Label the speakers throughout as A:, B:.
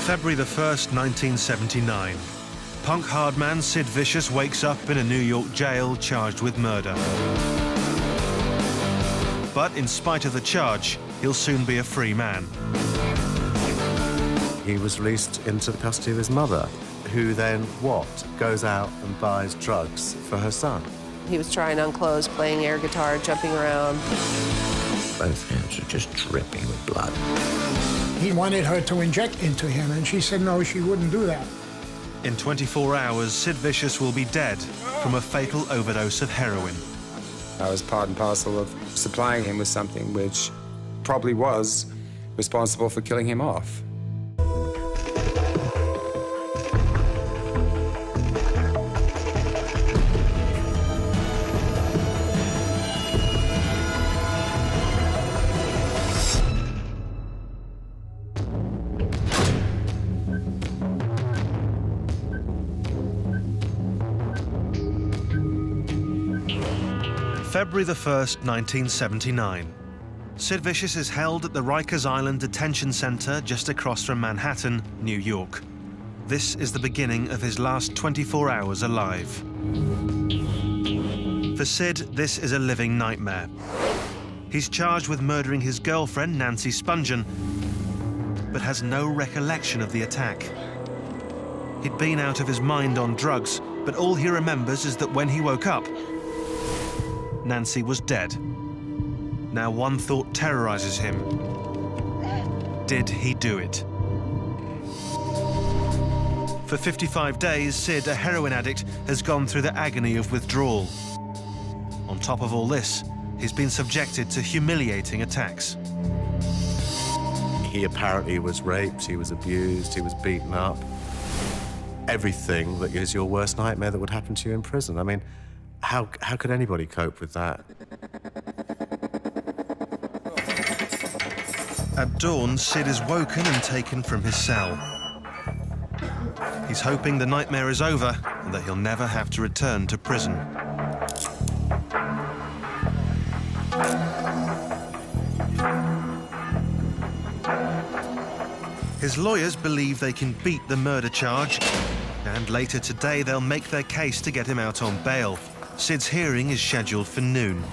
A: February the 1st, 1979. Punk hardman Sid Vicious wakes up in a New York jail charged with murder. But in spite of the charge, he'll soon be a free man.
B: He was released into the custody of his mother, who then, goes out and buys drugs for her son.
C: He was trying on clothes, playing air guitar, jumping around.
D: Both hands are just dripping with blood.
E: He wanted her to inject into him, and she said no, she wouldn't do that.
A: In 24 hours, Sid Vicious will be dead from a fatal overdose of heroin.
F: I was part and parcel of supplying him with something which probably was responsible for killing him off.
A: February the 1st, 1979. Sid Vicious is held at the Rikers Island Detention Center just across from Manhattan, New York. This is the beginning of his last 24 hours alive. For Sid, this is a living nightmare. He's charged with murdering his girlfriend, Nancy Spungen, but has no recollection of the attack. He'd been out of his mind on drugs, but all he remembers is that when he woke up, Nancy was dead. Now one thought terrorizes him. Did he do it? For 55 days, Sid, a heroin addict, has gone through the agony of withdrawal. On top of all this, he's been subjected to humiliating attacks.
B: He apparently was raped, he was abused, he was beaten up. Everything that is your worst nightmare that would happen to you in prison. I mean, how could anybody cope with that?
A: At dawn, Sid is woken and taken from his cell. He's hoping the nightmare is over and that he'll never have to return to prison. His lawyers believe they can beat the murder charge, and later today they'll make their case to get him out on bail. Sid's hearing is scheduled for noon.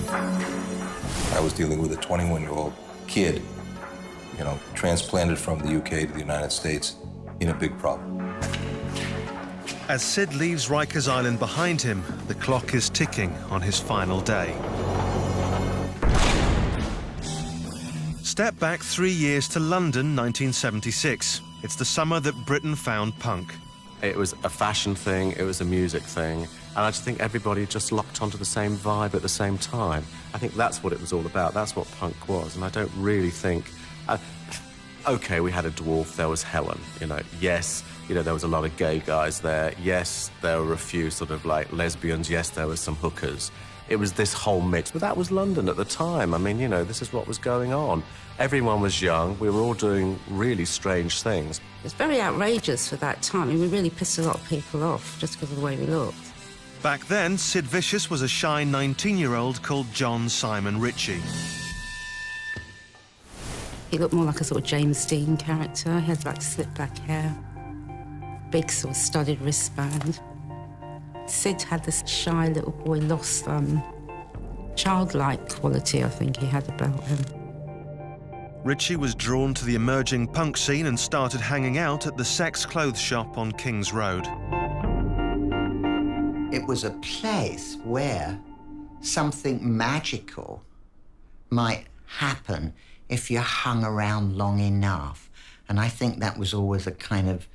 G: I was dealing with a 21-year-old kid, you know, transplanted from the UK to the United States in a big problem.
A: As Sid leaves Rikers Island behind him, the clock is ticking on his final day. Step back 3 years to London, 1976. It's the summer that Britain found punk.
B: It was a fashion thing, it was a music thing, and I just think everybody just locked onto the same vibe at the same time. I think that's what it was all about, that's what punk was, and I don't really think... OK, we had a dwarf, there was Helen, you know, yes, you know, there was a lot of gay guys there, yes, there were a few sort of, like, lesbians, yes, there were some hookers. It was this whole mix, but that was London at the time. I mean, you know, this is what was going on. Everyone was young, we were all doing really strange things.
H: It's very outrageous for that time. I mean, we really pissed a lot of people off just because of the way we looked.
A: Back then, Sid Vicious was a shy 19-year-old called John Simon Ritchie.
H: He looked more like a sort of James Dean character. He had like slick back hair, big sort of studded wristband. Sid had this shy little boy, lost childlike quality, I think he had about him.
A: Ritchie was drawn to the emerging punk scene and started hanging out at the Sex Clothes shop on King's Road.
I: It was a place where something magical might happen if you hung around long enough. And I think that was always a kind of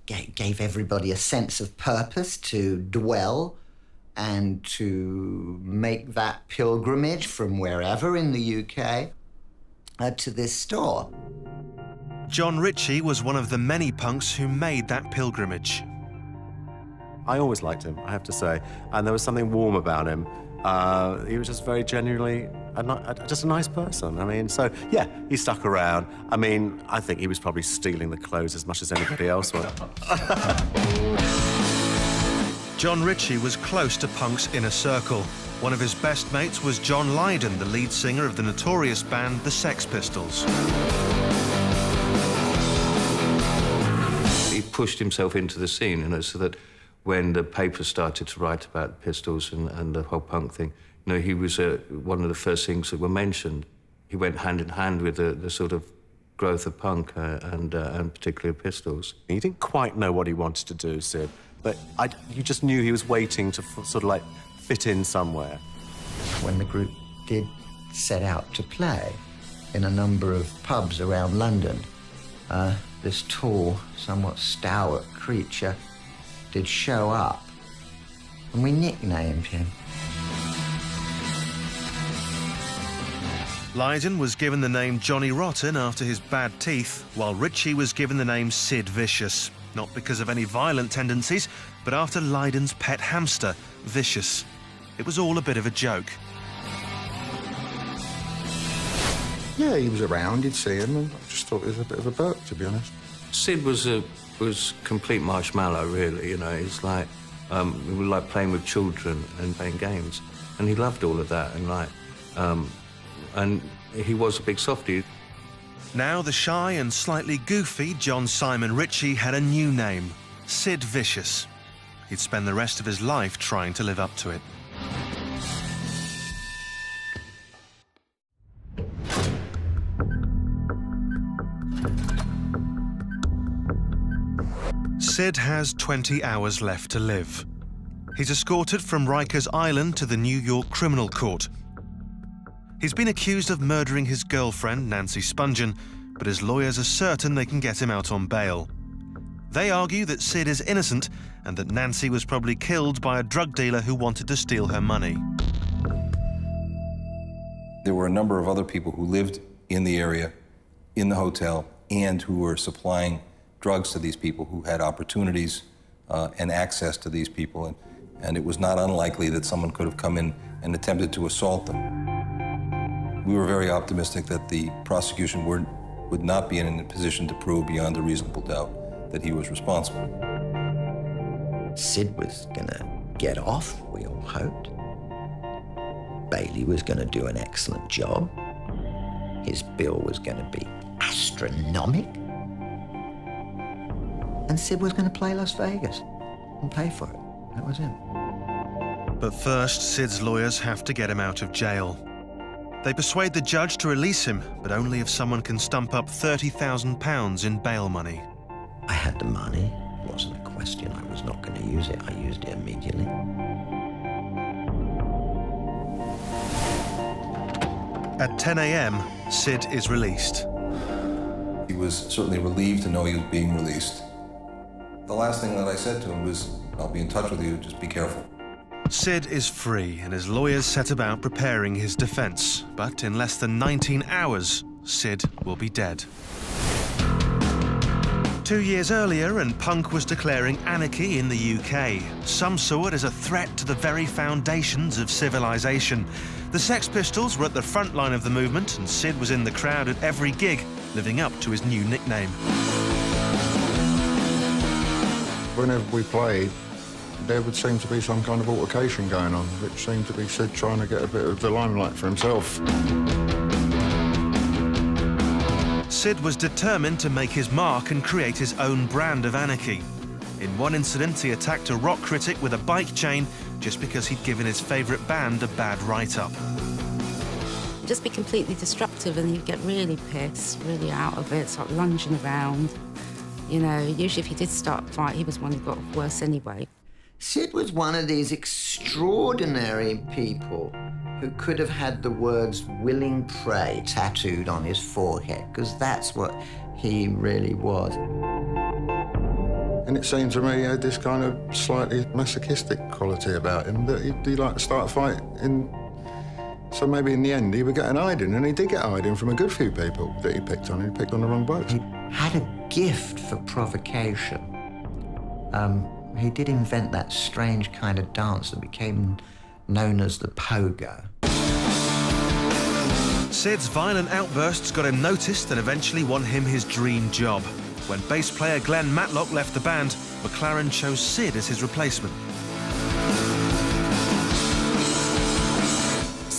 I: gave everybody a sense of purpose to dwell and to make that pilgrimage from wherever in the UK to this store.
A: John Ritchie was one of the many punks who made that pilgrimage.
B: I always liked him, I have to say, and there was something warm about him. He was just very genuinely just a nice person. I mean, so, yeah, he stuck around. I mean, I think he was probably stealing the clothes as much as anybody else was.
A: John Ritchie was close to punk's inner circle. One of his best mates was John Lydon, the lead singer of the notorious band The Sex Pistols.
J: He pushed himself into the scene, you know, so that when the papers started to write about the Pistols and the whole punk thing, you know, he was one of the first things that were mentioned. He went hand in hand with the sort of growth of punk and particularly Pistols.
B: He didn't quite know what he wanted to do, Sid, but you just knew he was waiting to sort of like fit in somewhere.
I: When the group did set out to play in a number of pubs around London, this tall, somewhat stalwart creature did show up, and we nicknamed him.
A: Lydon was given the name Johnny Rotten after his bad teeth, while Ritchie was given the name Sid Vicious, not because of any violent tendencies, but after Lydon's pet hamster, Vicious. It was all a bit of a joke.
K: Yeah, he was around, you'd see him, and I just thought he was a bit of a Burke, to be honest.
J: Sid was complete marshmallow, really, you know. He's like, we were like playing with children and playing games, and he loved all of that, and like, and he was a big softie.
A: Now the shy and slightly goofy John Simon Ritchie had a new name, Sid Vicious. He'd spend the rest of his life trying to live up to it. Sid has 20 hours left to live. He's escorted from Rikers Island to the New York Criminal Court. He's been accused of murdering his girlfriend, Nancy Spungen, but his lawyers are certain they can get him out on bail. They argue that Sid is innocent and that Nancy was probably killed by a drug dealer who wanted to steal her money.
G: There were a number of other people who lived in the area, in the hotel, and who were supplying drugs to these people, who had opportunities and access to these people, and it was not unlikely that someone could have come in and attempted to assault them. We were very optimistic that the prosecution would not be in a position to prove beyond a reasonable doubt that he was responsible.
I: Sid was gonna get off, we all hoped. Bailey was gonna do an excellent job. His bill was gonna be astronomic. And Sid was gonna play Las Vegas and pay for it. That was it.
A: But first, Sid's lawyers have to get him out of jail. They persuade the judge to release him, but only if someone can stump up £30,000 in bail money.
I: I had the money. It wasn't a question. I was not going to use it. I used it immediately.
A: At 10 a.m., Sid is released.
G: He was certainly relieved to know he was being released. The last thing that I said to him was, I'll be in touch with you, just be careful.
A: Sid is free, and his lawyers set about preparing his defense. But in less than 19 hours, Sid will be dead. 2 years earlier, and punk was declaring anarchy in the UK. Some saw it as a threat to the very foundations of civilization. The Sex Pistols were at the front line of the movement, and Sid was in the crowd at every gig, living up to his new nickname.
K: Whenever we played, there would seem to be some kind of altercation going on, which seemed to be Sid trying to get a bit of the limelight for himself.
A: Sid was determined to make his mark and create his own brand of anarchy. In one incident, he attacked a rock critic with a bike chain just because he'd given his favourite band a bad write-up.
H: Just be completely destructive and you'd get really pissed, really out of it, start lunging around. You know, usually if he did start a fight, he was one who got worse anyway.
I: Sid was one of these extraordinary people who could have had the words willing prey tattooed on his forehead, because that's what he really was.
K: And it seemed to me he had this kind of slightly masochistic quality about him, that he'd like to start a fight so maybe in the end he would get an hiding, and he did get hiding from a good few people that he picked on. He picked on the wrong blokes.
I: He had a gift for provocation. He did invent that strange kind of dance that became known as the pogo.
A: Sid's violent outbursts got him noticed and eventually won him his dream job. When bass player Glenn Matlock left the band, McLaren chose Sid as his replacement.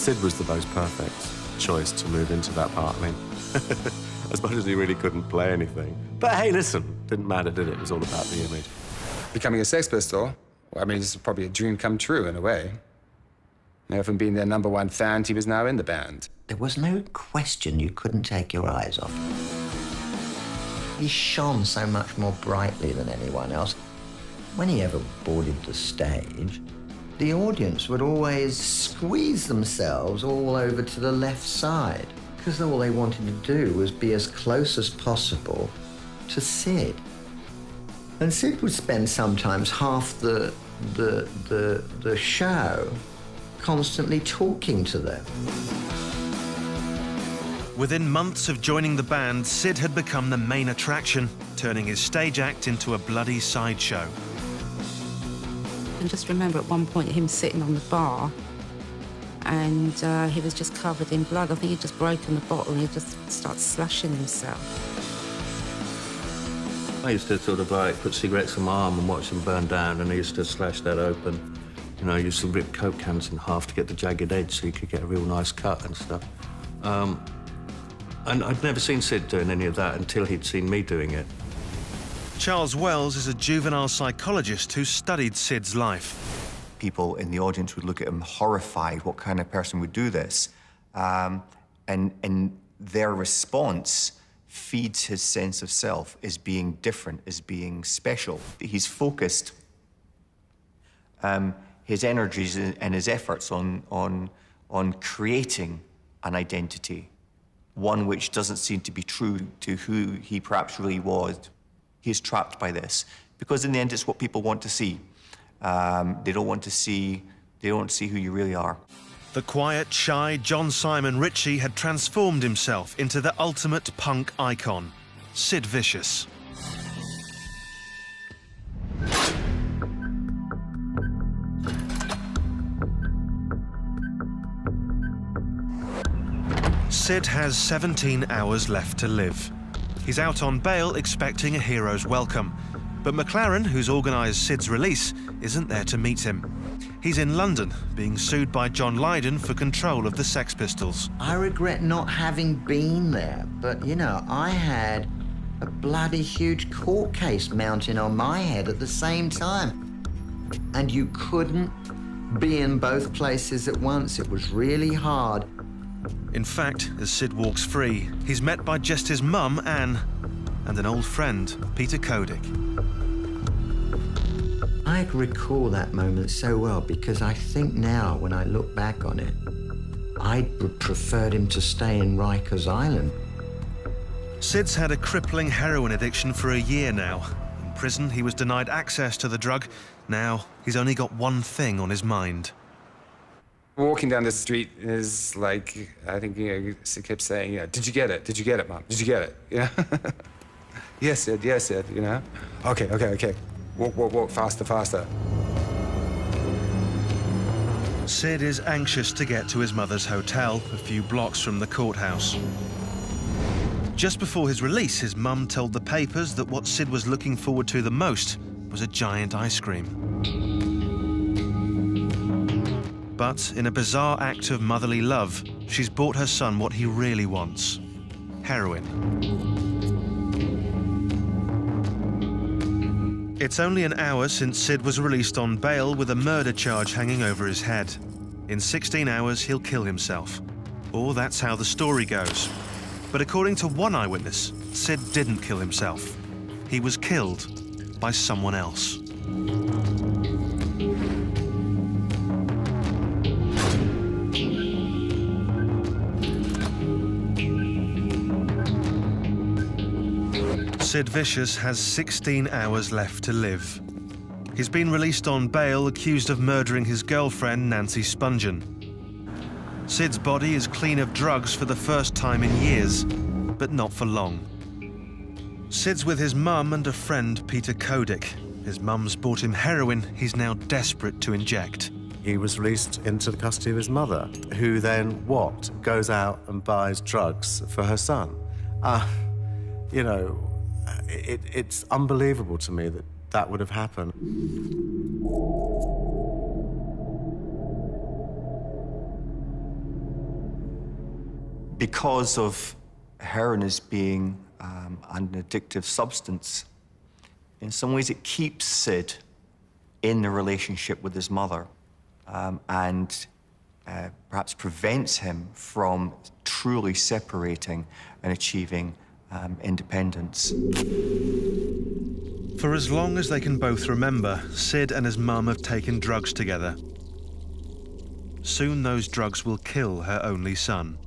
B: Sid was the most perfect choice to move into that part. I mean, as much as he really couldn't play anything. But hey, listen, didn't matter, did it? It was all about the image.
F: Becoming a Sex Pistol, I mean, it's probably a dream come true in a way. You know, from being their #1 fan, he was now in the band.
I: There was no question you couldn't take your eyes off. He shone so much more brightly than anyone else. When he ever boarded the stage, the audience would always squeeze themselves all over to the left side, because all they wanted to do was be as close as possible to Sid. And Sid would spend sometimes half the show constantly talking to them.
A: Within months of joining the band, Sid had become the main attraction, turning his stage act into a bloody sideshow.
H: And just remember at one point him sitting on the bar and he was just covered in blood. I think he'd just broken the bottle and he just started slashing himself.
J: I used to sort of like put cigarettes on my arm and watch them burn down, and I used to slash that open. You know, I used to rip Coke cans in half to get the jagged edge so you could get a real nice cut and stuff. And I'd never seen Sid doing any of that until he'd seen me doing it.
A: Charles Wells is a juvenile psychologist who studied Sid's life.
L: People in the audience would look at him horrified. What kind of person would do this? And their response feeds his sense of self as being different, as being special. He's focused his energies and his efforts on creating an identity, one which doesn't seem to be true to who he perhaps really was. He's trapped by this, because in the end, it's what people want to see. They don't want to see who you really are.
A: The quiet, shy John Simon Ritchie had transformed himself into the ultimate punk icon, Sid Vicious. Sid has 17 hours left to live. He's out on bail expecting a hero's welcome. But McLaren, who's organised Sid's release, isn't there to meet him. He's in London, being sued by John Lydon for control of the Sex Pistols.
I: I regret not having been there, but, you know, I had a bloody huge court case mounting on my head at the same time. And you couldn't be in both places at once. It was really hard.
A: In fact, as Sid walks free, he's met by just his mum, Anne, and an old friend, Peter Kodik.
I: I recall that moment so well because I think now, when I look back on it, I preferred him to stay in Rikers Island.
A: Sid's had a crippling heroin addiction for a year now. In prison, he was denied access to the drug. Now, he's only got one thing on his mind.
F: Walking down the street is like, I think, you know, Sid kept saying, you know, did you get it? Did you get it, Mum? Did you get it? Yeah. Yes, Sid, you know? Okay. Walk, faster, faster.
A: Sid is anxious to get to his mother's hotel, a few blocks from the courthouse. Just before his release, his mum told the papers that what Sid was looking forward to the most was a giant ice cream. But in a bizarre act of motherly love, she's bought her son what he really wants: heroin. It's only an hour since Sid was released on bail with a murder charge hanging over his head. In 16 hours, he'll kill himself. Or that's how the story goes. But according to one eyewitness, Sid didn't kill himself. He was killed by someone else. Sid Vicious has 16 hours left to live. He's been released on bail accused of murdering his girlfriend, Nancy Spungen. Sid's body is clean of drugs for the first time in years, but not for long. Sid's with his mum and a friend, Peter Kodik. His mum's bought him heroin he's now desperate to inject.
B: He was released into the custody of his mother, who then, what? Goes out and buys drugs for her son. You know, it's unbelievable to me that that would have happened.
L: Because of heroin as being an addictive substance, in some ways it keeps Sid in the relationship with his mother and perhaps prevents him from truly separating and achieving independence.
A: For as long as they can both remember, Sid and his mum have taken drugs together. Soon those drugs will kill her only son.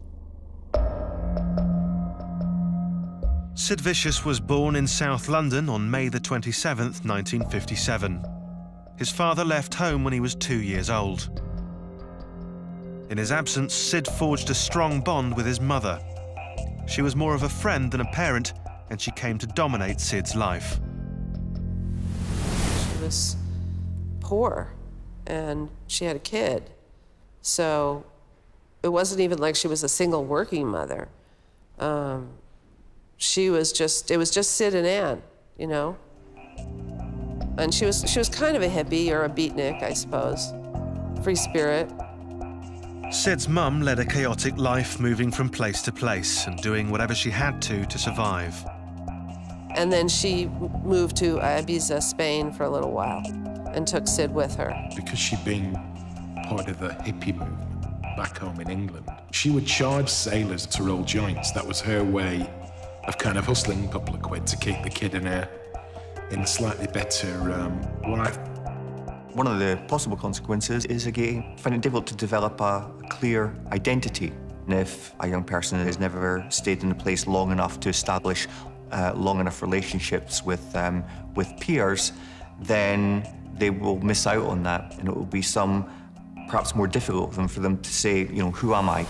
A: Sid Vicious was born in South London on May the 27th, 1957. His father left home when he was 2 years old. In his absence, Sid forged a strong bond with his mother. She was more of a friend than a parent, and she came to dominate Sid's life.
C: She was poor, and she had a kid. So it wasn't even like she was a single working mother. It was just Sid and Ann, you know? And she was kind of a hippie or a beatnik, I suppose. Free spirit.
A: Sid's mum led a chaotic life, moving from place to place and doing whatever she had to survive.
C: And then she moved to Ibiza, Spain for a little while and took Sid with her.
M: Because she'd been part of the hippie movement back home in England, she would charge sailors to roll joints. That was her way of kind of hustling a couple of quid to keep the kid in a slightly better life.
L: One of the possible consequences is, again, finding it difficult to develop a clear identity. And if a young person has never stayed in a place long enough to establish long enough relationships with peers, then they will miss out on that, and it will be perhaps more difficult for them to say, you know, who am I?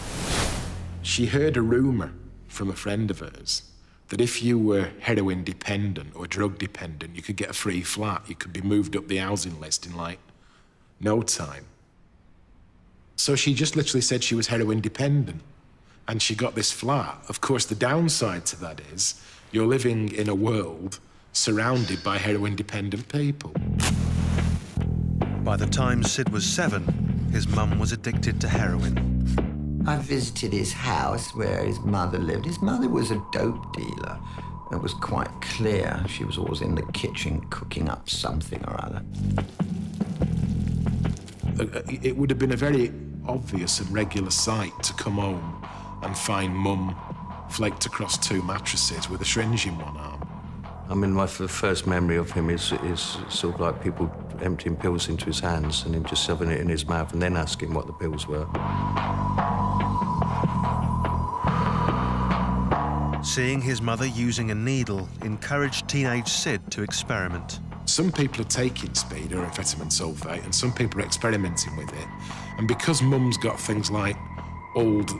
M: She heard a rumour from a friend of hers that if you were heroin dependent or drug dependent, you could get a free flat. You could be moved up the housing list in like no time. So she just literally said she was heroin dependent and she got this flat. Of course, the downside to that is you're living in a world surrounded by heroin dependent people.
A: By the time Sid was 7, his mum was addicted to heroin.
I: I visited his house where his mother lived. His mother was a dope dealer. It was quite clear. She was always in the kitchen cooking up something or other.
M: It would have been a very obvious and regular sight to come home and find Mum flaked across 2 mattresses with a syringe in one arm.
J: I mean, my first memory of him is sort of like people emptying pills into his hands and him just shoving it in his mouth and then asking what the pills were.
A: Seeing his mother using a needle encouraged teenage Sid to experiment.
M: Some people are taking speed or amphetamine sulfate, and some people are experimenting with it. And because Mum's got things like old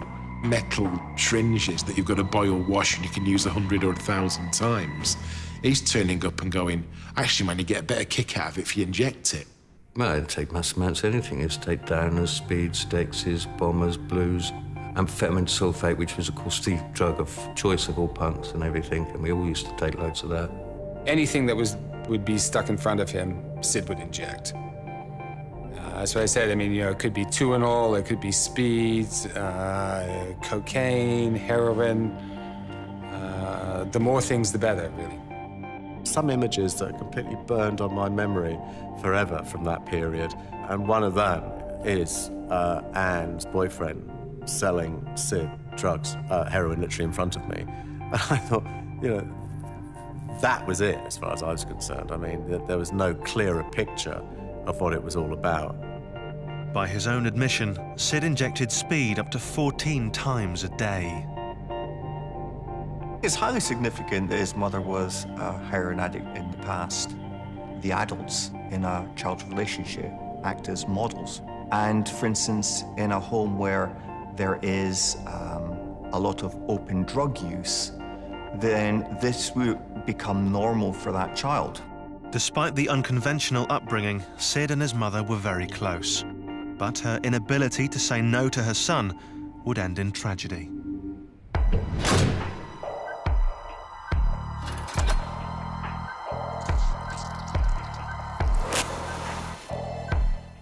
M: metal syringes that you've got to boil, wash, and you can use 100 or 1,000 times, he's turning up and going, actually, man, you get a better kick out of it if you inject it.
J: Well, I'd take mass amounts of anything. It'd take downers, speeds, dexys, bombers, blues, amphetamine sulfate, which was, of course, the drug of choice of all punks and everything, and we all used to take loads of that. Anything that would be stuck in front of him, Sid would inject. That's what I said. I mean, you know, it could be Tuinol, it could be speeds, cocaine, heroin. The more things, the better, really.
B: Some images that are completely burned on my memory forever from that period, and one of them is Anne's boyfriend selling Sid drugs, heroin, literally in front of me. And I thought, you know, that was it as far as I was concerned. I mean, there was no clearer picture of what it was all about.
A: By his own admission, Sid injected speed up to 14 times a day.
L: It's highly significant that his mother was a heroin addict in the past. The adults in a child's relationship act as models. And, for instance, in a home where there is a lot of open drug use, then this will become normal for that child.
A: Despite the unconventional upbringing, Sid and his mother were very close. But her inability to say no to her son would end in tragedy.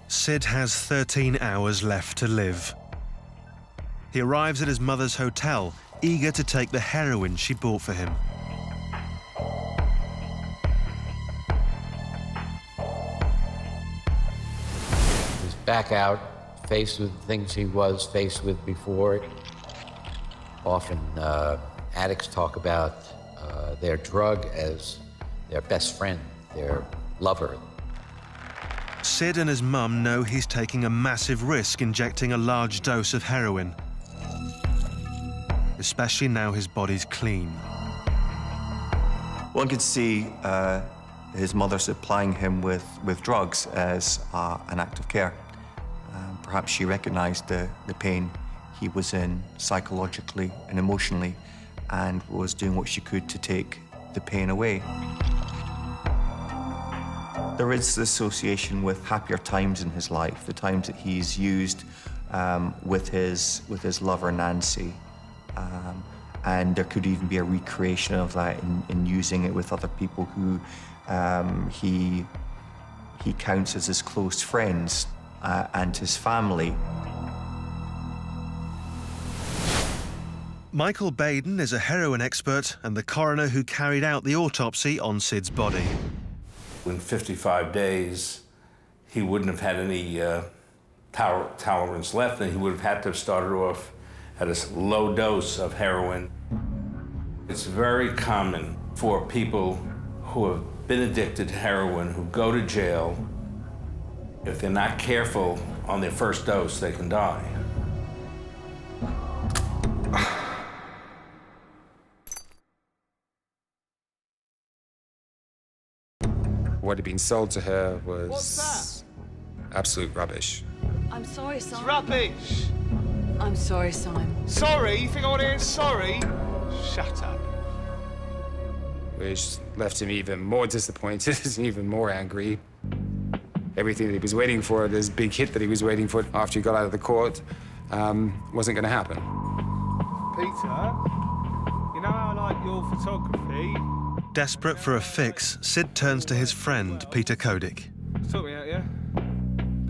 A: Sid has 13 hours left to live. He arrives at his mother's hotel, eager to take the heroin she bought for him.
N: He's back out, faced with things he was faced with before. Often addicts talk about their drug as their best friend, their lover.
A: Sid and his mum know he's taking a massive risk injecting a large dose of heroin, especially now his body's clean.
L: One could see his mother supplying him with drugs as an act of care. Perhaps she recognized the pain he was in psychologically and emotionally and was doing what she could to take the pain away. There is this association with happier times in his life, the times that he's used with his lover Nancy. And there could even be a recreation of that in using it with other people who he counts as his close friends and his family.
A: Michael Baden is a heroin expert and the coroner who carried out the autopsy on Sid's body.
O: In 55 days, he wouldn't have had any tolerance left, and he would have had to have started off at a low dose of heroin. It's very common for people who have been addicted to heroin, who go to jail. If they're not careful on their first dose, they can die.
F: What had been sold to her was absolute rubbish.
P: I'm sorry, Simon.
Q: It's rubbish.
P: I'm sorry, Simon.
Q: Sorry? You think I want to hear sorry? Shut up.
F: Which left him even more disappointed, even more angry. Everything that he was waiting for, this big hit that he was waiting for after he got out of the court, wasn't going to happen.
Q: Peter, you know how I like your photography?
A: Desperate for a fix, Sid turns to his friend, Peter Kodik.
Q: Sort me out, yeah?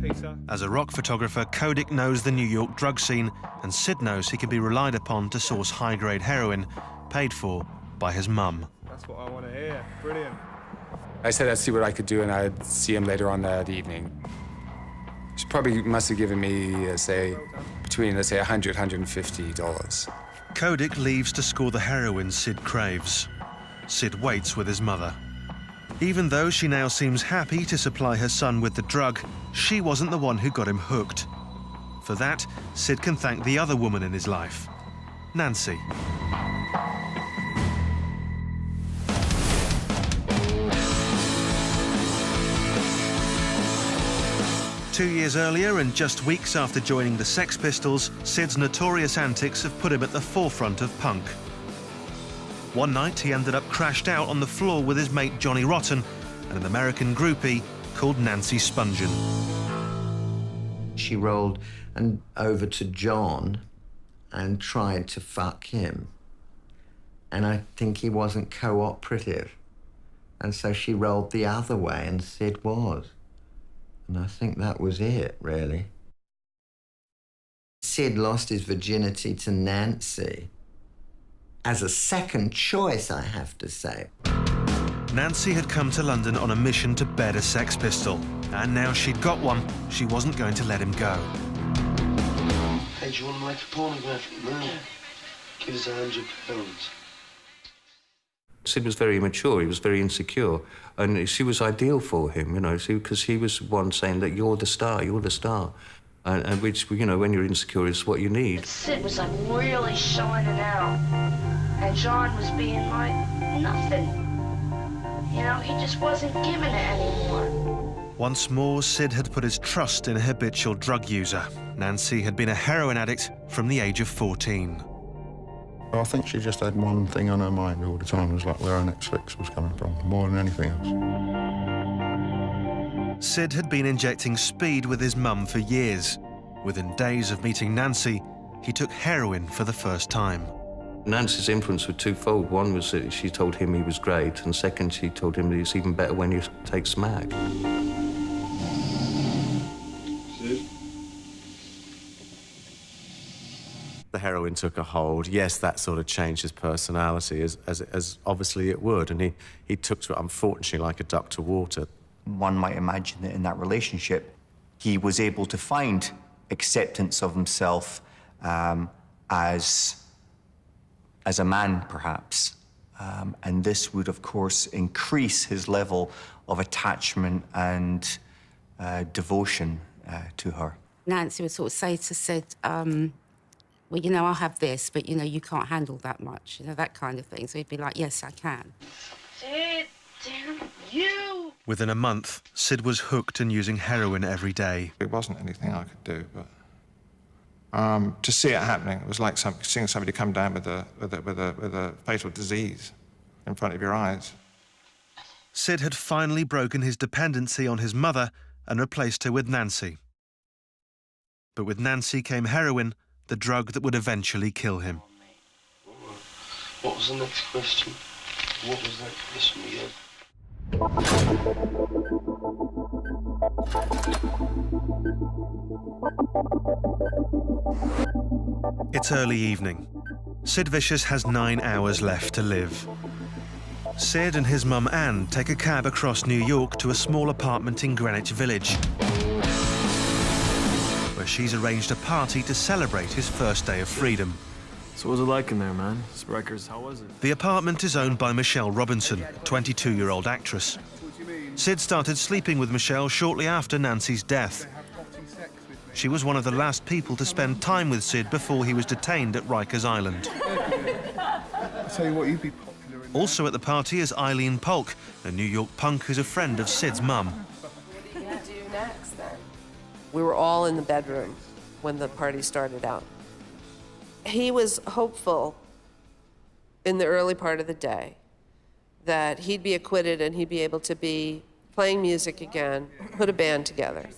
Q: Peter?
A: As a rock photographer, Kodik knows the New York drug scene, and Sid knows he can be relied upon to source high-grade heroin, paid for by his mum.
Q: That's what I want to hear. Brilliant.
F: I said I'd see what I could do, and I'd see him later on that evening. She probably must have given me, say, between, let's say, $100, $150.
A: Kodik leaves to score the heroin Sid craves. Sid waits with his mother. Even though she now seems happy to supply her son with the drug, she wasn't the one who got him hooked. For that, Sid can thank the other woman in his life, Nancy. Two years earlier, and just weeks after joining the Sex Pistols, Sid's notorious antics have put him at the forefront of punk. One night, he ended up crashed out on the floor with his mate Johnny Rotten and an American groupie called Nancy Spungen.
I: She rolled over to John and tried to fuck him. And I think he wasn't cooperative. And so she rolled the other way, and Sid was. And I think that was it, really. Sid lost his virginity to Nancy. As a second choice, I have to say.
A: Nancy had come to London on a mission to bed a Sex Pistol, and now she'd got one, she wasn't going to let him go.
R: Hey, do you want to make a pornographic movie? Give us £100.
J: Sid was very immature, he was very insecure, and she was ideal for him, you know, because he was one saying that you're the star, and which, you know, when you're insecure is what you need.
S: Sid was like really shining out, and John was being like nothing. You know, he just wasn't giving it anymore.
A: Once more, Sid had put his trust in a habitual drug user. Nancy had been a heroin addict from the age of 14.
K: I think she just had one thing on her mind all the time. It was like where her next fix was coming from, more than anything else.
A: Sid had been injecting speed with his mum for years. Within days of meeting Nancy, he took heroin for the first time.
J: Nancy's influence was twofold. One was that she told him he was great, and second, she told him that it's even better when you take smack.
B: the heroin took a hold, yes, that sort of changed his personality, as obviously it would, and he took to it, unfortunately, like a duck to water.
L: One might imagine that in that relationship, he was able to find acceptance of himself as a man, perhaps. And this would, of course, increase his level of attachment and devotion to her.
H: Nancy would sort of say to Sid, well, you know, I'll have this, but, you know, you can't handle that much, you know, that kind of thing. So he'd be like, yes, I can.
S: Sid, damn you!
A: Within a month, Sid was hooked and using heroin every day.
T: It wasn't anything I could do, but to see it happening, it was like seeing somebody come down with a fatal disease in front of your eyes.
A: Sid had finally broken his dependency on his mother and replaced her with Nancy. But with Nancy came heroin, the drug that would eventually kill him.
R: What was the next question? What was that question again?
A: It's early evening. Sid Vicious has 9 hours left to live. Sid and his mum Anne take a cab across New York to a small apartment in Greenwich Village, where she's arranged a party to celebrate his first day of freedom.
U: So what was it like in there, man? Rikers, how was it?
A: The apartment is owned by Michelle Robinson, a 22-year-old actress. Sid started sleeping with Michelle shortly after Nancy's death. She was one of the last people to spend time with Sid before he was detained at Rikers Island.
Q: I'll tell you what, you'd be popular.
A: Also at the party is Eileen Polk, a New York punk who's a friend of Sid's mum.
C: What are you going to do next, then? We were all in the bedroom when the party started out. He was hopeful in the early part of the day that he'd be acquitted and he'd be able to be playing music again, put a band together.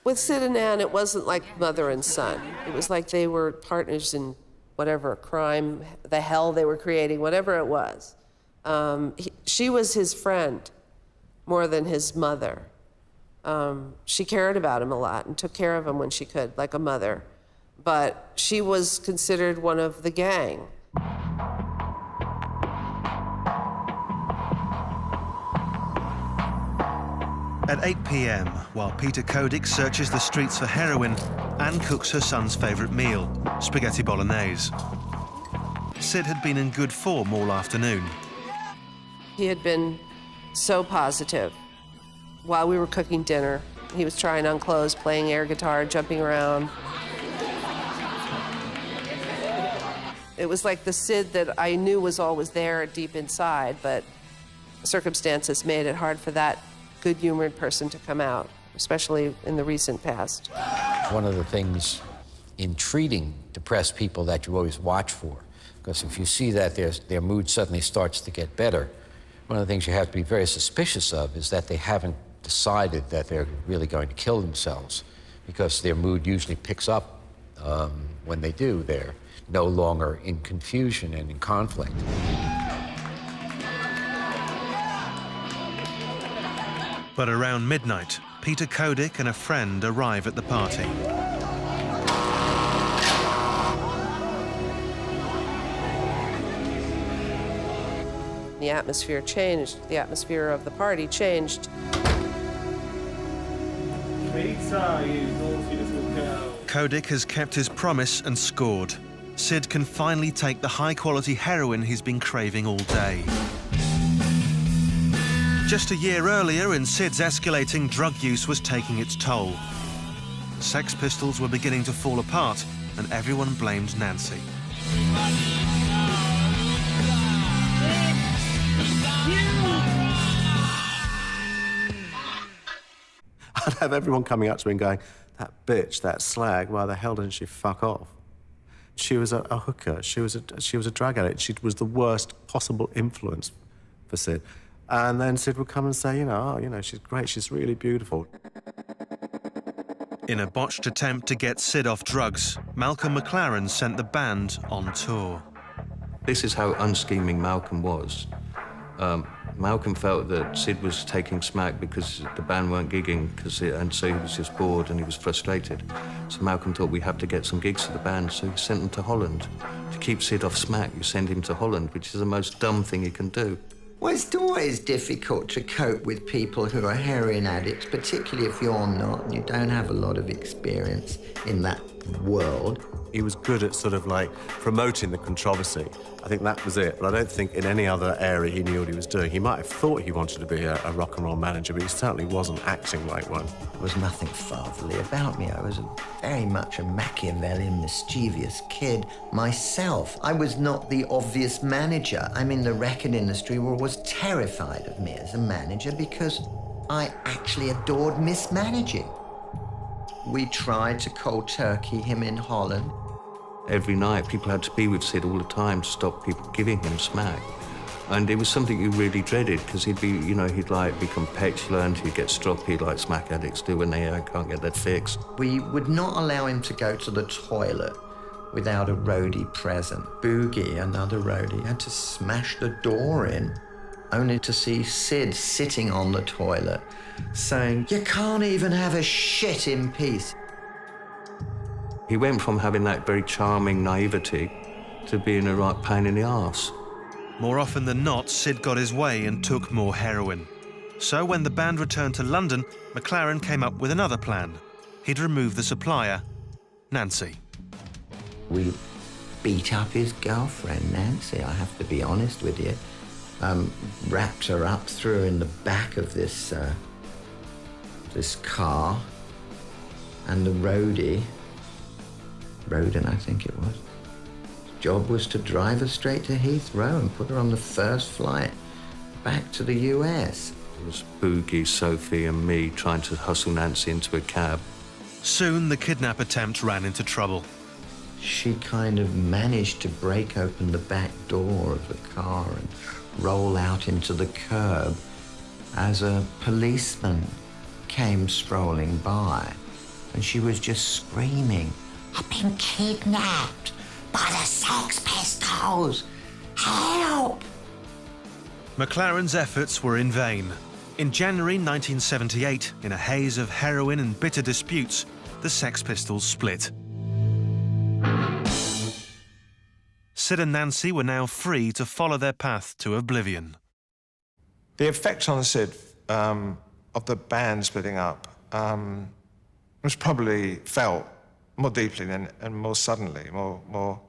C: With Sid and Ann, it wasn't like mother and son. It was like they were partners in whatever crime, the hell they were creating, whatever it was. She was his friend more than his mother. She cared about him a lot and took care of him when she could, like a mother. But she was considered one of the gang.
A: At 8 p.m., while Peter Kodik searches the streets for heroin, Anne cooks her son's favourite meal, spaghetti bolognese. Sid had been in good form all afternoon.
C: He had been so positive. While we were cooking dinner, he was trying on clothes, playing air guitar, jumping around. It was like the Sid that I knew was always there deep inside, but circumstances made it hard for that good-humored person to come out, especially in the recent past.
N: One of the things in treating depressed people that you always watch for, because if you see that their mood suddenly starts to get better, one of the things you have to be very suspicious of is that they haven't decided that they're really going to kill themselves, because their mood usually picks up when they do. They're no longer in confusion and in conflict.
A: But around midnight, Peter Kodik and a friend arrive at the party.
C: The atmosphere changed. The atmosphere of the party changed.
Q: Peter, you naughty little girl.
A: Kodik has kept his promise and scored. Sid can finally take the high-quality heroin he's been craving all day. Just a year earlier, and Sid's escalating drug use was taking its toll. Sex Pistols were beginning to fall apart, and everyone blamed Nancy.
B: I'd have everyone coming up to me and going, that bitch, that slag, why the hell didn't she fuck off? She was a hooker, she was a drug addict, she was the worst possible influence for Sid. And then Sid would come and say, she's great, she's really beautiful.
A: In a botched attempt to get Sid off drugs, Malcolm McLaren sent the band on tour.
J: This is how unscheming Malcolm was. Malcolm felt that Sid was taking smack because the band weren't gigging, and so he was just bored and he was frustrated. So Malcolm thought, we have to get some gigs for the band, so he sent them to Holland. To keep Sid off smack, you send him to Holland, which is the most dumb thing you can do.
I: Well, it's always difficult to cope with people who are heroin addicts, particularly if you're not and you don't have a lot of experience in that world.
B: He was good at sort of like promoting the controversy. I think that was it, but I don't think in any other area he knew what he was doing. He might have thought he wanted to be a rock and roll manager, but he certainly wasn't acting like one.
I: There was nothing fatherly about me. I was very much a Machiavellian, mischievous kid myself. I was not the obvious manager. I mean, the record industry was terrified of me as a manager because I actually adored mismanaging. We tried to cold turkey him in Holland.
J: Every night, people had to be with Sid all the time to stop people giving him smack. And it was something you really dreaded, because he'd be, you know, he'd like become petulant, he'd get stroppy like smack addicts do when they can't get their fix.
I: We would not allow him to go to the toilet without a roadie present. Boogie, another roadie, had to smash the door in, only to see Sid sitting on the toilet saying, "You can't even have a shit in peace."
J: He went from having that very charming naivety to being a right pain in the arse.
A: More often than not, Sid got his way and took more heroin. So when the band returned to London, McLaren came up with another plan. He'd remove the supplier, Nancy.
I: We beat up his girlfriend, Nancy, I have to be honest with you. Wrapped her up, threw her in the back of this car, and the roadie, Roden, I think it was. His job was to drive her straight to Heathrow and put her on the first flight back to the US.
J: It was Boogie, Sophie and me trying to hustle Nancy into a cab.
A: Soon the kidnap attempt ran into trouble.
I: She kind of managed to break open the back door of the car and roll out into the curb as a policeman came strolling by, and she was just screaming, "I've been kidnapped by the Sex Pistols! Help!"
A: McLaren's efforts were in vain. In January 1978, in a haze of heroin and bitter disputes, the Sex Pistols split. Sid and Nancy were now free to follow their path to oblivion.
T: The effect on Sid of the band splitting up was probably felt more deeply than, and more suddenly, more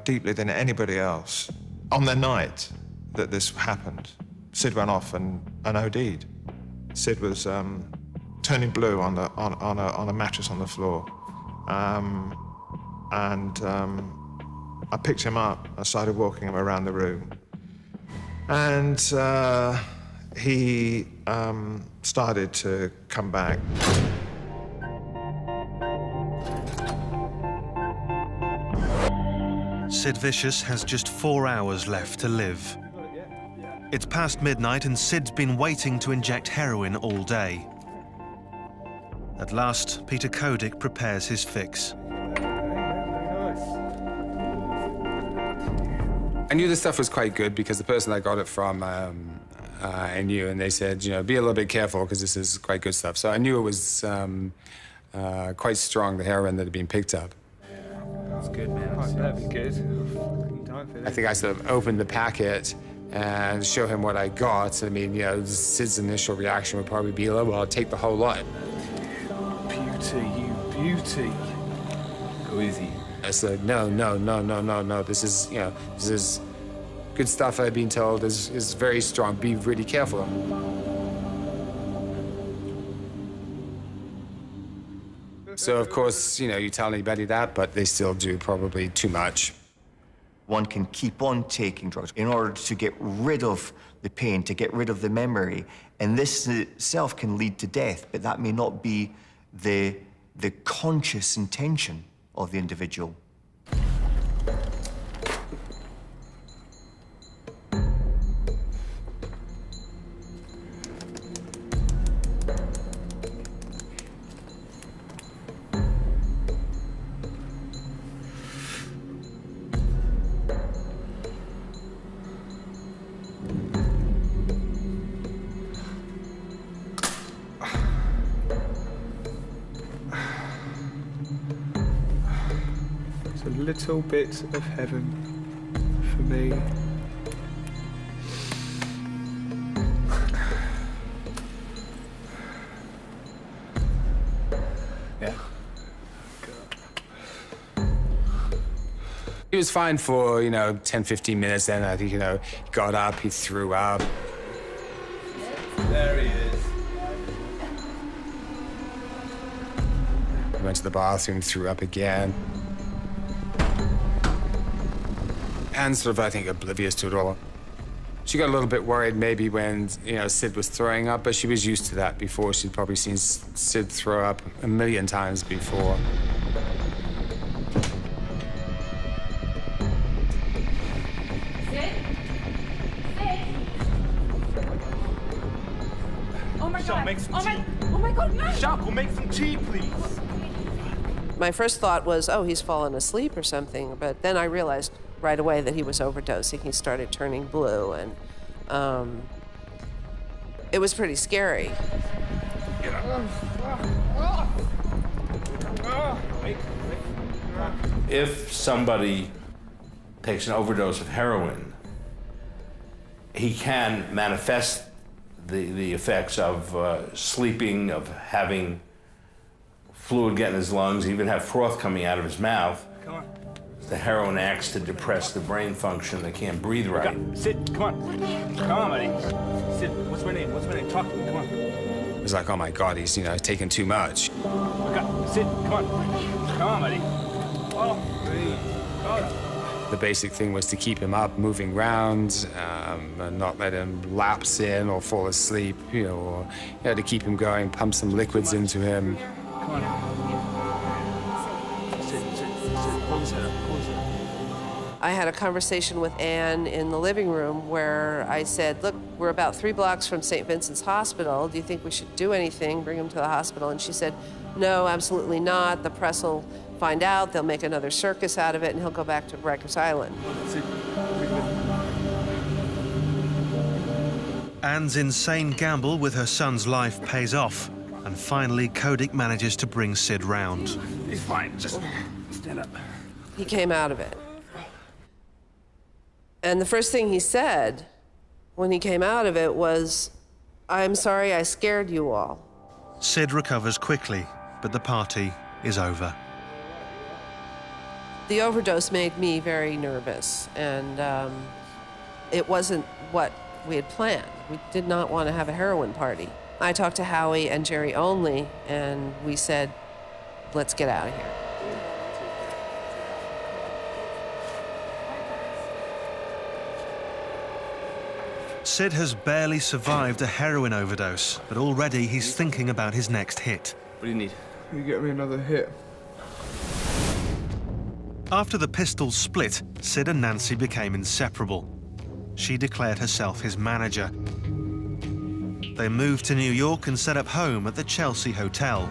T: deeply than anybody else. On the night that this happened, Sid went off and OD'd. Sid was turning blue on a mattress on the floor, and I picked him up. I started walking him around the room, and he started to come back.
A: Sid Vicious has just 4 hours left to live. It's past midnight and Sid's been waiting to inject heroin all day. At last, Peter Kodik prepares his fix.
F: I knew this stuff was quite good because the person I got it from, I knew, and they said, you know, be a little bit careful because this is quite good stuff. So I knew it was quite strong, the heroin that had been picked up.
Q: That's good, man. That'd be good.
F: I think I sort of opened the packet and show him what I got. I mean, you know, Sid's initial reaction would probably be, oh, well, I'll take the whole lot.
Q: Beauty, you beauty. Go easy.
F: I said, no. This is, you know, this is good stuff I've been told is very strong. Be really careful. So, of course, you know, you tell anybody that, but they still do probably too much.
L: One can keep on taking drugs in order to get rid of the pain, to get rid of the memory. And this itself can lead to death, but that may not be the conscious intention of the individual.
Q: a little bit of heaven for me.
F: Yeah. He was fine for, 10, 15 minutes. Then I think, he got up, he threw up.
Q: There he is.
F: He went to the bathroom, threw up again. And sort of, I think, oblivious to it all. She got a little bit worried maybe when, Sid was throwing up, but she was used to that before. She'd probably seen Sid throw up a million times before.
Q: Oh my God, no! Shark, we'll make some tea, please.
C: My first thought was, oh, he's fallen asleep or something, but then I realized right away that he was overdosing. He started turning blue, and it was pretty scary.
Q: Get up.
O: If somebody takes an overdose of heroin, he can manifest the effects of sleeping, of having fluid get in his lungs, even have froth coming out of his mouth.
Q: Come on.
O: The heroin acts to depress the brain function. They can't breathe right.
Q: Sid, come on. Come on, buddy. Sid, what's my name? What's my name? Talk to me, come on.
F: It was like, oh my God, he's, taking too much.
Q: Okay, Sid, come on. Come on, buddy. Oh, please.
F: The basic thing was to keep him up, moving around, and not let him lapse in or fall asleep, or to keep him going, pump some liquids into him.
Q: Come on. Sid, hold his head up, hold his head up.
C: I had a conversation with Anne in the living room where I said, look, we're about 3 blocks from St. Vincent's Hospital. Do you think we should do anything, bring him to the hospital? And she said, no, absolutely not. The press will find out, they'll make another circus out of it, and he'll go back to Rikers Island.
A: Anne's insane gamble with her son's life pays off, and finally Kodik manages to bring Sid round.
Q: He's fine, just stand up.
C: He came out of it. And the first thing he said when he came out of it was, I'm sorry I scared you all.
A: Sid recovers quickly, but the party is over.
C: The overdose made me very nervous, and it wasn't what we had planned. We did not want to have a heroin party. I talked to Howie and Jerry only, and we said, let's get out of here.
A: Sid has barely survived a heroin overdose, but already he's thinking about his next hit.
Q: What do you need? You get me another hit.
A: After the pistols split, Sid and Nancy became inseparable. She declared herself his manager. They moved to New York and set up home at the Chelsea Hotel.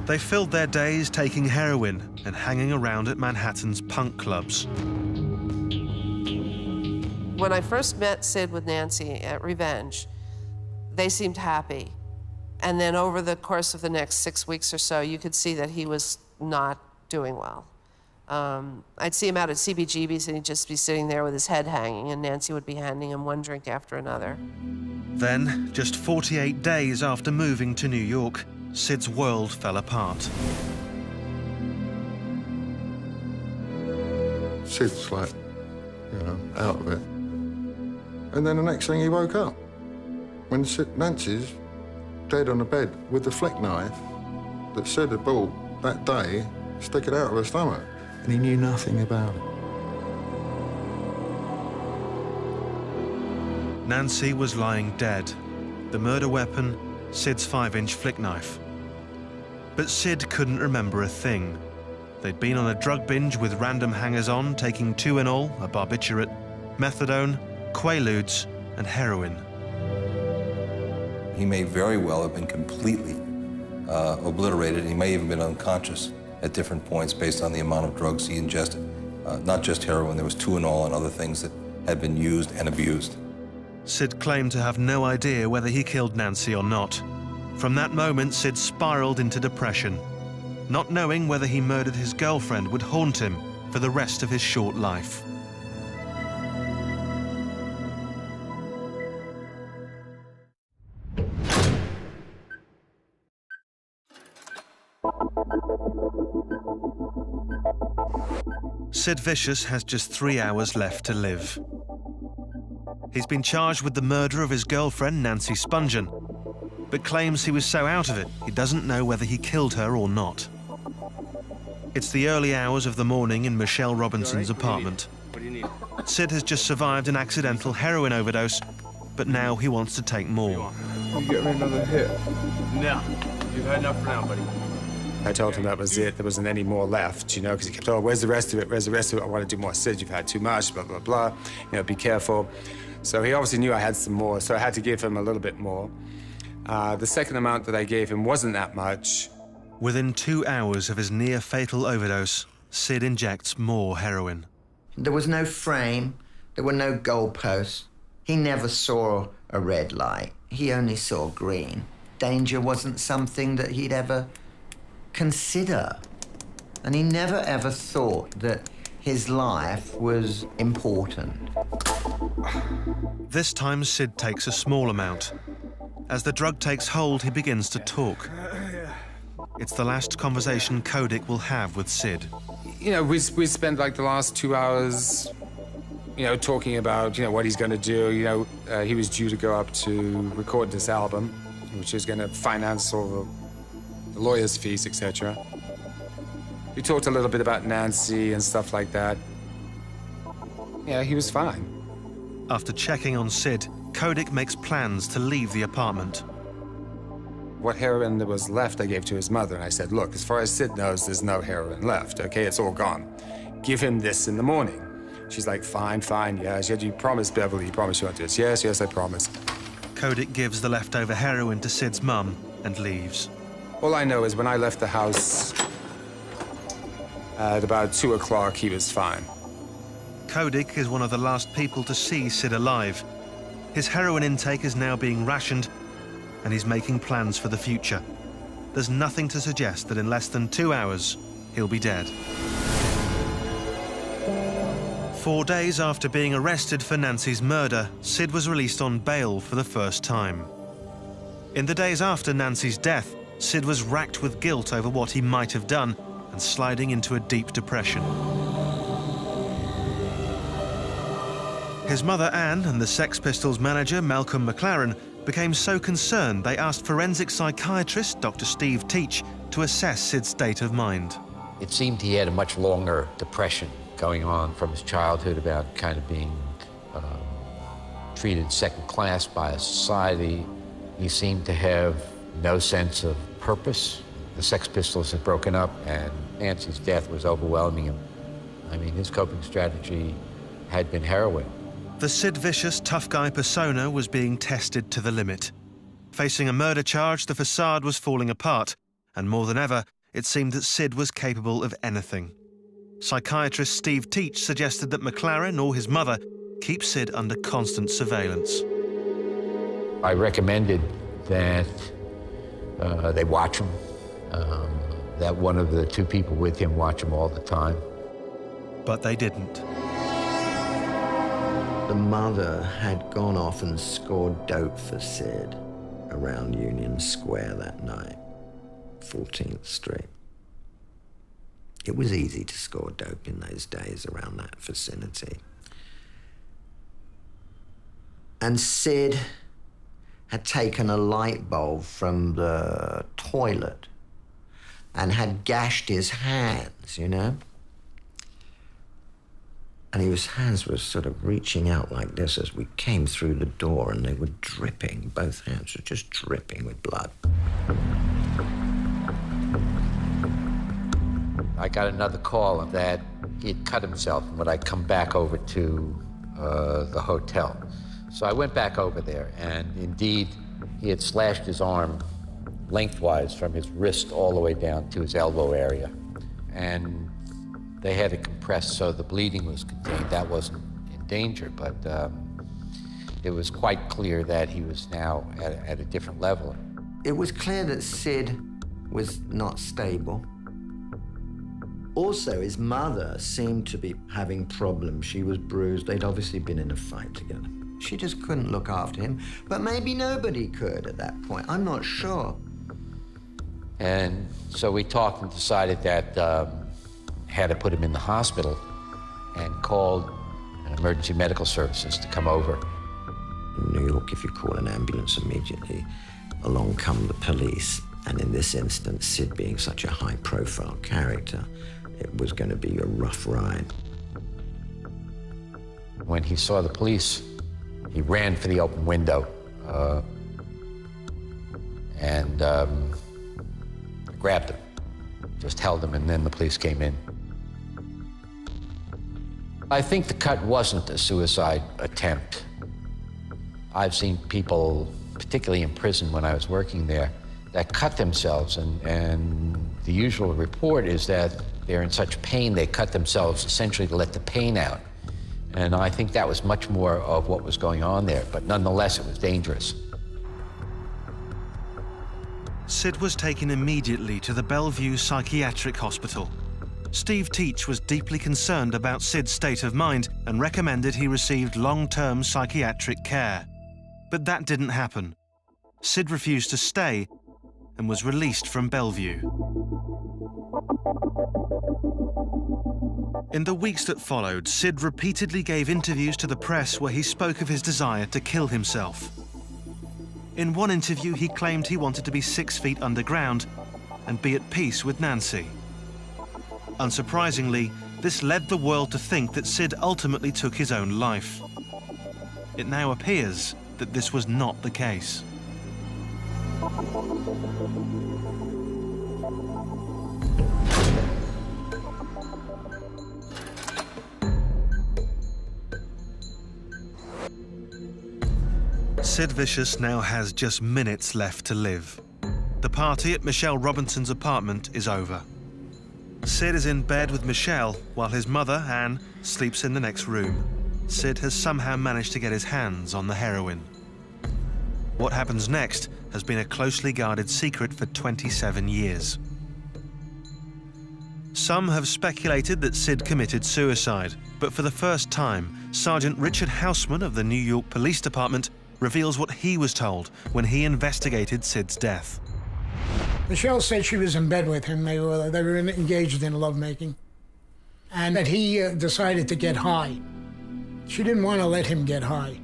A: They filled their days taking heroin and hanging around at Manhattan's punk clubs.
C: When I first met Sid with Nancy at Revenge, they seemed happy. And then over the course of the next 6 weeks or so, you could see that he was not doing well. I'd see him out at CBGB's and he'd just be sitting there with his head hanging, and Nancy would be handing him one drink after another.
A: Then, just 48 days after moving to New York, Sid's world fell apart.
K: Sid's like, out of it. And then the next thing he woke up, when Nancy's dead on the bed with the flick knife that Sid had bought that day, stick it out of her stomach. And he knew nothing about it.
A: Nancy was lying dead. The murder weapon, Sid's 5-inch flick knife. But Sid couldn't remember a thing. They'd been on a drug binge with random hangers-on, taking Tuinol, a barbiturate, methadone, Quaaludes, and heroin.
G: He may very well have been completely obliterated. He may even been unconscious at different points based on the amount of drugs he ingested. Not just heroin, there was Tuinol and other things that had been used and abused.
A: Sid claimed to have no idea whether he killed Nancy or not. From that moment, Sid spiraled into depression. Not knowing whether he murdered his girlfriend would haunt him for the rest of his short life. Sid Vicious has just 3 hours left to live. He's been charged with the murder of his girlfriend, Nancy Spungen, but claims he was so out of it he doesn't know whether he killed her or not. It's the early hours of the morning in Michelle Robinson's apartment. Sid has just survived an accidental heroin overdose, but now he wants to take more.
Q: You get me another hit? No. You've had enough for now, buddy.
F: I told him that was it. There wasn't any more left, you know, because he kept, oh, where's the rest of it? Where's the rest of it? I want to do more. Sid, you've had too much, blah, blah, blah. You know, be careful. So he obviously knew I had some more, so I had to give him a little bit more. The second amount that I gave him wasn't that much.
A: Within 2 hours of his near-fatal overdose, Sid injects more heroin.
I: There was no frame. There were no goalposts. He never saw a red light. He only saw green. Danger wasn't something that he'd ever consider. And he never ever thought that his life was important.
A: This time, Sid takes a small amount. As the drug takes hold, he begins to talk. It's the last conversation Kodik will have with Sid.
F: You know, we spent like the last 2 hours, you know, talking about, you know, what he's going to do. You know, he was due to go up to record this album, which is going to finance all the lawyers' fees, etc. We talked a little bit about Nancy and stuff like that. Yeah, he was fine.
A: After checking on Sid, Kodik makes plans to leave the apartment.
F: What heroin there was left, I gave to his mother, and I said, look, as far as Sid knows, there's no heroin left, okay? It's all gone. Give him this in the morning. She's like, fine, fine, yeah. She said, you promised, Beverly, you promised you won't do this. Yes, yes, I promise.
A: Kodik gives the leftover heroin to Sid's mum and leaves.
F: All I know is when I left the house at about 2 o'clock, he was fine.
A: Kodik is one of the last people to see Sid alive. His heroin intake is now being rationed, and he's making plans for the future. There's nothing to suggest that in less than 2 hours, he'll be dead. 4 days after being arrested for Nancy's murder, Sid was released on bail for the first time. In the days after Nancy's death, Sid was racked with guilt over what he might have done and sliding into a deep depression. His mother, Anne, and the Sex Pistols manager, Malcolm McLaren, became so concerned they asked forensic psychiatrist Dr. Steve Teach to assess Sid's state of mind.
N: It seemed he had a much longer depression going on from his childhood about kind of being treated second class by a society. He seemed to have no sense of purpose. The Sex Pistols had broken up and Nancy's death was overwhelming him. I mean, his coping strategy had been heroin.
A: The Sid Vicious tough guy persona was being tested to the limit. Facing a murder charge, the facade was falling apart, and more than ever, it seemed that Sid was capable of anything. Psychiatrist Steve Teach suggested that McLaren or his mother keep Sid under constant surveillance.
N: I recommended that they watch him, that one of the two people with him watch him all the time.
A: But they didn't.
I: The mother had gone off and scored dope for Sid around Union Square that night, 14th Street. It was easy to score dope in those days around that vicinity. And Sid had taken a light bulb from the toilet and had gashed his hands, you know? And his hands were sort of reaching out like this as we came through the door, and they were dripping. Both hands were just dripping with blood.
N: I got another call that he had cut himself when I come back over to the hotel. So I went back over there, and indeed, he had slashed his arm lengthwise from his wrist all the way down to his elbow area. And they had it compressed so the bleeding was contained. That wasn't in danger, but it was quite clear that he was now at a different level.
I: It was clear that Sid was not stable. Also, his mother seemed to be having problems. She was bruised. They'd obviously been in a fight together. She just couldn't look after him, but maybe nobody could at that point. I'm not sure.
N: And so we talked and decided that had to put him in the hospital and called emergency medical services to come over.
I: In New York, if you call an ambulance immediately, along come the police. And in this instance, Sid being such a high-profile character, it was going to be a rough ride.
N: When he saw the police, he ran for the open window and grabbed him, just held him, and then the police came in. I think the cut wasn't a suicide attempt. I've seen people, particularly in prison when I was working there, that cut themselves, and the usual report is that they're in such pain they cut themselves essentially to let the pain out. And I think that was much more of what was going on there, but nonetheless it was dangerous.
A: Sid was taken immediately to the Bellevue Psychiatric Hospital. Steve Teach was deeply concerned about Sid's state of mind and recommended he received long-term psychiatric care. But that didn't happen. Sid refused to stay and was released from Bellevue. In the weeks that followed, Sid repeatedly gave interviews to the press where he spoke of his desire to kill himself. In one interview, he claimed he wanted to be 6 feet underground and be at peace with Nancy. Unsurprisingly, this led the world to think that Sid ultimately took his own life. It now appears that this was not the case. Sid Vicious now has just minutes left to live. The party at Michelle Robinson's apartment is over. Sid is in bed with Michelle while his mother, Anne, sleeps in the next room. Sid has somehow managed to get his hands on the heroin. What happens next has been a closely guarded secret for 27 years. Some have speculated that Sid committed suicide, but for the first time, Sergeant Richard Houseman of the New York Police Department reveals what he was told when he investigated Sid's death.
E: Michelle said she was in bed with him. They were engaged in lovemaking, and that he decided to get high. She didn't want to let him get high.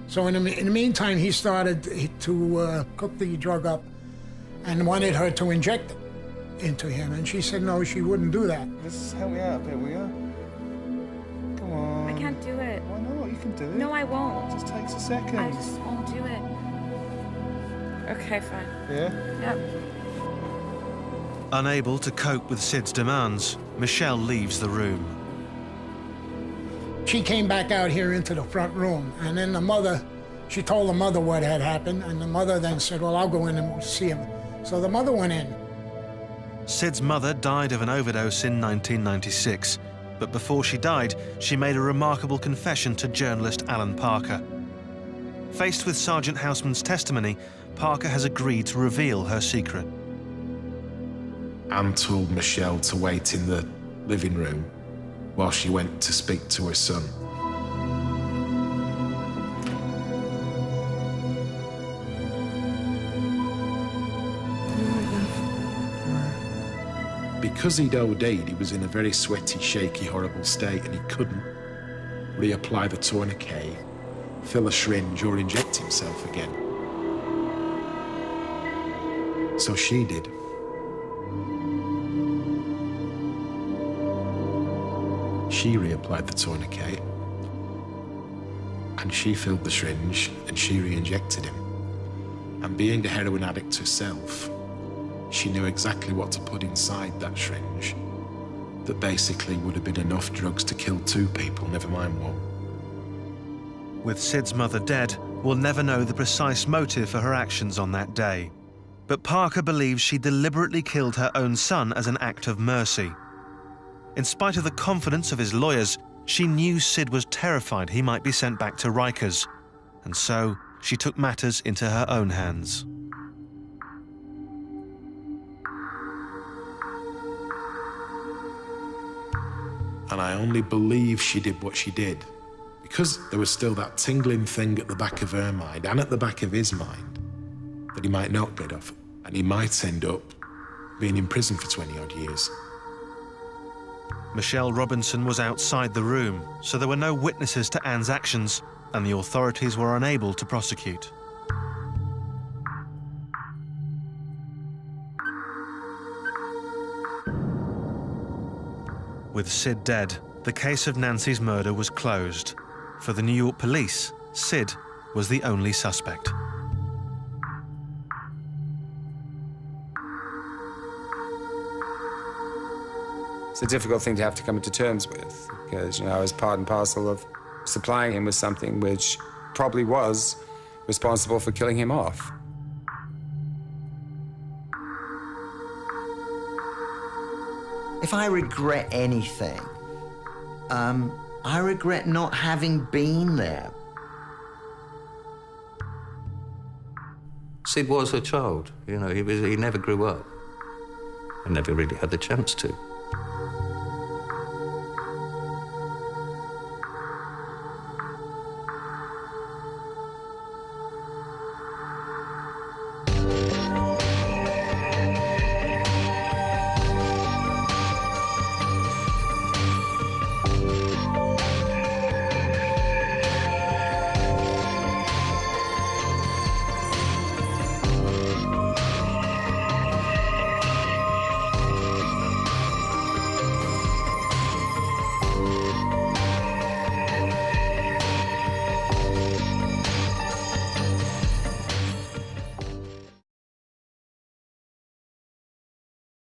E: So in the meantime, he started to cook the drug up and wanted her to inject it into him. And she said no, she wouldn't do that.
T: Just help me out a bit, will you? Come on.
D: I can't do it.
T: Why not? You can do it.
D: No, I won't.
T: It just takes a second.
D: I just won't do it. Okay, fine.
T: Yeah?
D: Yep.
A: Unable to cope with Sid's demands, Michelle leaves the room.
E: She came back out here into the front room, and then the mother, she told the mother what had happened, and the mother then said, well, I'll go in and see him. So the mother went in.
A: Sid's mother died of an overdose in 1996, but before she died, she made a remarkable confession to journalist Alan Parker. Faced with Sergeant Houseman's testimony, Parker has agreed to reveal her secret.
M: Anne told Michelle to wait in the living room while she went to speak to her son. Because he'd OD'd, he was in a very sweaty, shaky, horrible state, and he couldn't reapply the tourniquet, fill a syringe, or inject himself again. So she did. She reapplied the tourniquet, and she filled the syringe, and she re-injected him. And being a heroin addict herself, she knew exactly what to put inside that syringe that basically would have been enough drugs to kill 2 people, never mind 1.
A: With Sid's mother dead, we'll never know the precise motive for her actions on that day. But Parker believes she deliberately killed her own son as an act of mercy. In spite of the confidence of his lawyers, she knew Sid was terrified he might be sent back to Rikers, and so she took matters into her own hands.
M: And I only believe she did what she did because there was still that tingling thing at the back of her mind and at the back of his mind that he might not get off and he might end up being in prison for 20-odd years.
A: Michelle Robinson was outside the room, so there were no witnesses to Anne's actions, and the authorities were unable to prosecute. With Sid dead, the case of Nancy's murder was closed. For the New York police, Sid was the only suspect.
F: It's a difficult thing to have to come to terms with because, I was part and parcel of supplying him with something which probably was responsible for killing him off.
I: If I regret anything, I regret not having been there.
J: Sid was a child, he never grew up and never really had the chance to.